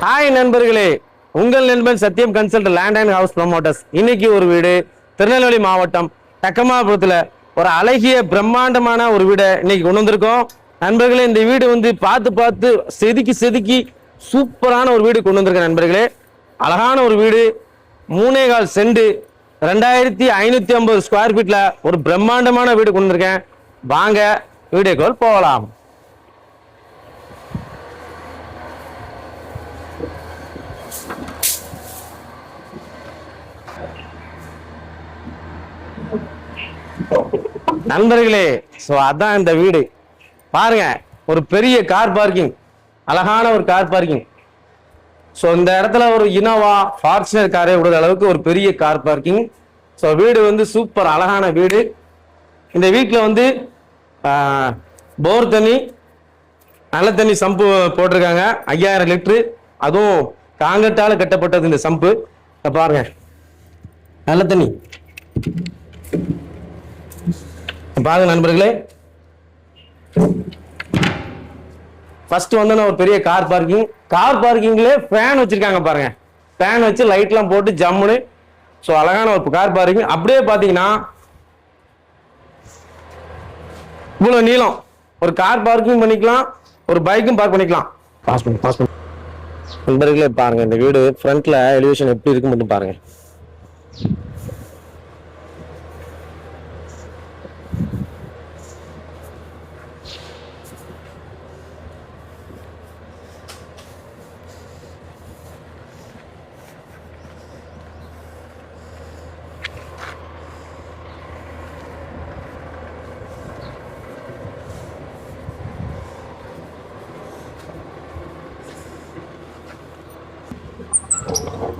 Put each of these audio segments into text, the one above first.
Hi நண்பர்களே, உங்கள் நண்பன் சத்தியம் consult land and house promoters. இன்னைக்கு ஒரு வீடு திருநெல்வேலி மாவட்டம் டக்கமாபுரத்துல ஒரு அழகிய பிரம்மாண்டமான ஒரு வீடை இன்னைக்கு கொண்டு வந்திருக்கோம். நண்பர்களே, இந்த வீடு வந்து பார்த்து செதுக்கி சூப்பரான ஒரு வீடு கொண்டு வந்திருக்கேன். நண்பர்களே, அழகான ஒரு வீடு, 3.25 சென்ட், 2550 ஸ்கொயர் ஃபீட்ல ஒரு பிரம்மாண்டமான வீடு கொண்டு வந்திருக்கேன். வாங்க வீடியோக்குள் போகலாம். நண்பர்களே, அதான் இந்த வீடு பாருங்க. ஒரு பெரிய கார் பார்க்கிங், அழகான ஒரு கார் பார்க்கிங். இந்த இடத்துல ஒரு இனோவா ஃபார்ச்சுனர் காரே விடுற அளவுக்கு ஒரு பெரிய கார் பார்க்கிங். வீடு வந்து சூப்பர் அழகான வீடு. இந்த வீட்டில் வந்து போர் தண்ணி, நல்ல தண்ணி சம்பு போட்டிருக்காங்க, 5000 லிட்டரு. அதுவும் காங்கிரட்டால கட்டப்பட்டது இந்த சம்பு. பாருங்க, நல்ல தண்ணி பாருங்க நண்பர்களே. ஃபர்ஸ்ட் வந்து ஒரு பெரிய கார் பார்க்கிங்ல ஃபேன் வச்சிருக்காங்க பாருங்க. ஃபேன் வச்சு லைட் எல்லாம் போட்டு ஜம்முன்னு அழகான ஒரு கார் பார்க்கிங். அப்படியே பாத்தீங்கன்னா இவ்வளவு நீளம் ஒரு கார் பார்க்கிங் பண்ணிக்கலாம், ஒரு பைக்கும் பார்க் பண்ணிக்கலாம். நண்பர்களே பாருங்க, இந்த வீடு ஃப்ரண்ட்ல எலிவேஷன் எப்படி இருக்கு மட்டும் பாருங்க.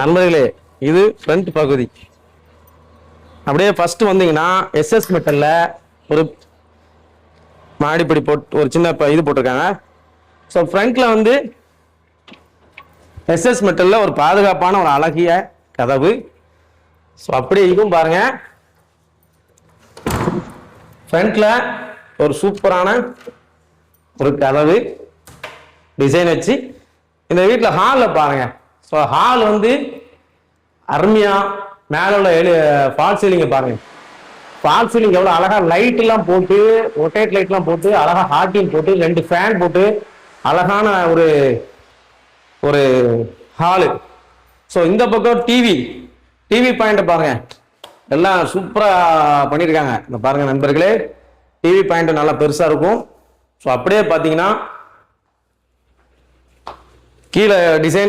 நண்பர்களே, இது ஃப்ரண்ட் பகுதி. அப்படியே ஃபர்ஸ்ட் வந்தீங்கன்னா எஸ்எஸ் மெட்டல்ல ஒரு மாடிப்படி போட்டு ஒரு சின்ன இது போட்டிருக்காங்க. ஃப்ரண்ட்ல வந்து எஸ்எஸ் மெட்டல்ல ஒரு பாதுகாப்பான ஒரு அழகிய கதவு. அப்படியே இதுவும் பாருங்க, ஃப்ரண்ட்ல ஒரு சூப்பரான ஒரு கதவு டிசைன் வச்சு. இந்த வீட்டில் ஹால்ல பாருங்க, ஹால் வந்து அருமையா மேல உள்ள ஃபால் சீலிங்க பாருங்க. ஃபால் சீலிங் எவ்வளவு அழகா லைட் எல்லாம் போட்டு, ரொட்டேட் லைட் எல்லாம் போட்டு, அழகா ஹார்டின் போட்டு, 2 ஃபேன் போட்டு அழகான ஒரு ஒரு ஹாலு. இந்த பக்கம் டிவி பாயிண்ட் பாருங்க, எல்லாம் சூப்பரா பண்ணிருக்காங்க. இந்த பாருங்க நண்பர்களே, டிவி பாயிண்ட் நல்லா பெருசா இருக்கும். அப்படியே பாத்தீங்கன்னா கீழே டிசைன்